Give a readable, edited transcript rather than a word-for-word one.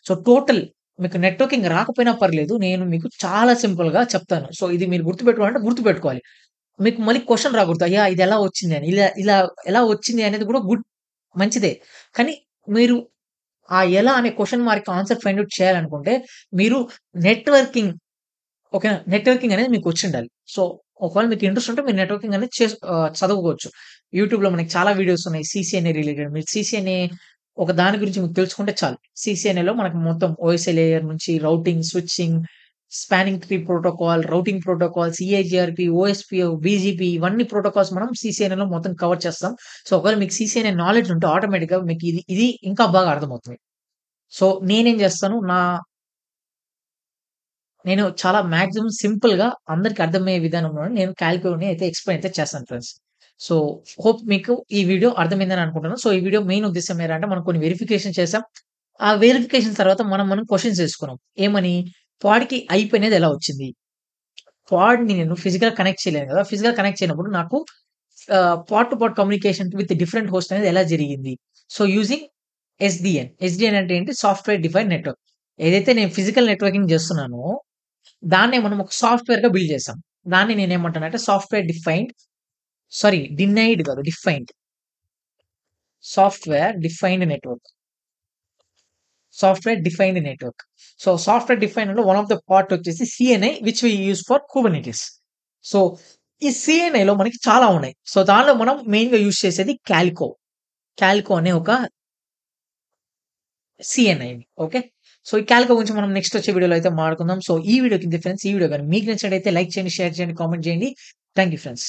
So, total మీకు networking రాకపోయినా పర్లేదు. నేను మీకు చాలా సింపుల్‌గా చెప్తాను. సో, ఇది మీరు గుర్తుపెట్టుకోవాలంటే గుర్తుపెట్టుకోవాలి. మీకు మళ్ళీ క్వెషన్ రాకూడదు. అయ్యా! ఇది ఎలా వచ్చింది అని. ఇలా ఇలా ఎలా వచ్చింది అనేది కూడా మంచిదే. కానీ మీరు ఆ ఎలా అనే క్వెషన్ మార్క్‌కి ఆన్సర్ ఫైండ్ ఔట్ చేయాలనుకుంటే, మీరు నెట్వర్కింగ్ ఓకేనా? నెట్వర్కింగ్ అనేది మీకొచ్చుండాలి. సో, ఒకవేళ మీకు ఇంట్రెస్ట్ ఉంటే మీరు నెట్వర్కింగ్ అనేది చదువుకోవచ్చు. యూట్యూబ్‌లో మనకి చాలా వీడియోస్ ఉన్నాయి. CCNA related. మీరు సీసీఎన్ఏ ఒక దాని గురించి మీకు తెలుసుకుంటే చాలు. సీసీఎన్ఏలో మనకు మొత్తం ఓఎస్ఐ లేయర్ నుంచి routing, switching, spanning tree protocol, routing protocol, EIGRP, OSPF, BGP ఇవన్నీ ప్రోటోకాల్స్ మనం సీసీఎన్ఏలో మొత్తం కవర్ చేస్తాం. సో, ఒకవేళ మీకు సీసీఎన్ఏ నాలెడ్జ్ ఉంటే ఆటోమేటిక్‌గా మీకు ఇది ఇది ఇంకా బాగా అర్థమవుతుంది. సో, నేనేం చేస్తాను నేను చాలా మాక్సిమం సింపుల్‌గా అందరికి అర్థమయ్యే విధానంలో నేను కాలిక్యులేట్‌ని అయితే ఎక్స్‌ప్లెయిన్ అయితే చేస్తాను ఫ్రెండ్స్. సో, హోప్ మీకు ఈ వీడియో అర్థమైందని అనుకుంటున్నాను. సో, ఈ వీడియో మెయిన్ ఉద్దేశ్యం ఏంటంటే మనం కొన్ని వెరిఫికేషన్ చేసాం. ఆ వెరిఫికేషన్ తర్వాత మనం క్వెషన్స్ ఏసుకున్నాం. ఏమని? పాడ్‌కి ఐపీ అనేది ఎలా వచ్చింది? పాడ్‌ని నేను ఫిజికల్‌గా కనెక్ట్ చేయలేను కదా! ఫిజికల్‌గా కనెక్ట్ చేయనప్పుడు నాకు pod to pod communication with different host అనేది ఎలా జరిగింది? So, using SDN. ఎస్‌డిఎన్ అంటే ఏంటి? Software defined network. ఏదైతే నేను ఫిజికల్ నెట్వర్కింగ్ చేస్తున్నానో దాన్నే మనం ఒక సాఫ్ట్‌వేర్‌గా బిల్డ్ చేసాం. దాన్ని నేనేమంటానంటే సాఫ్ట్‌వేర్ డిఫైన్డ్ డినైడ్ కాదు defined. Software defined network. Software defined network. So, software డిఫైన్డ్‌లో వన్ ఆఫ్ ద పార్ట్ వచ్చేసి CNI which we use for Kubernetes. So, ఈ సీఎన్ఐలో మనకి చాలా ఉన్నాయి. సో, దానిలో మనం మెయిన్‌గా యూజ్ చేసేది కాలికో. కాలికో అనే ఒక సీఎన్ఐని. ఓకే. సో, ఈ కాలికో గురించి మనం నెక్స్ట్ వచ్చే వీడియోలో అయితే మాట్లాడుకుందాం. సో, ఈ వీడియోకి ఇంతే ఫ్రెండ్స్. ఈ వీడియో గాని మీకు నచ్చినట్టయితే లైక్ చేయండి, షేర్ చేయండి, కామెంట్ చేయండి. Thank you friends.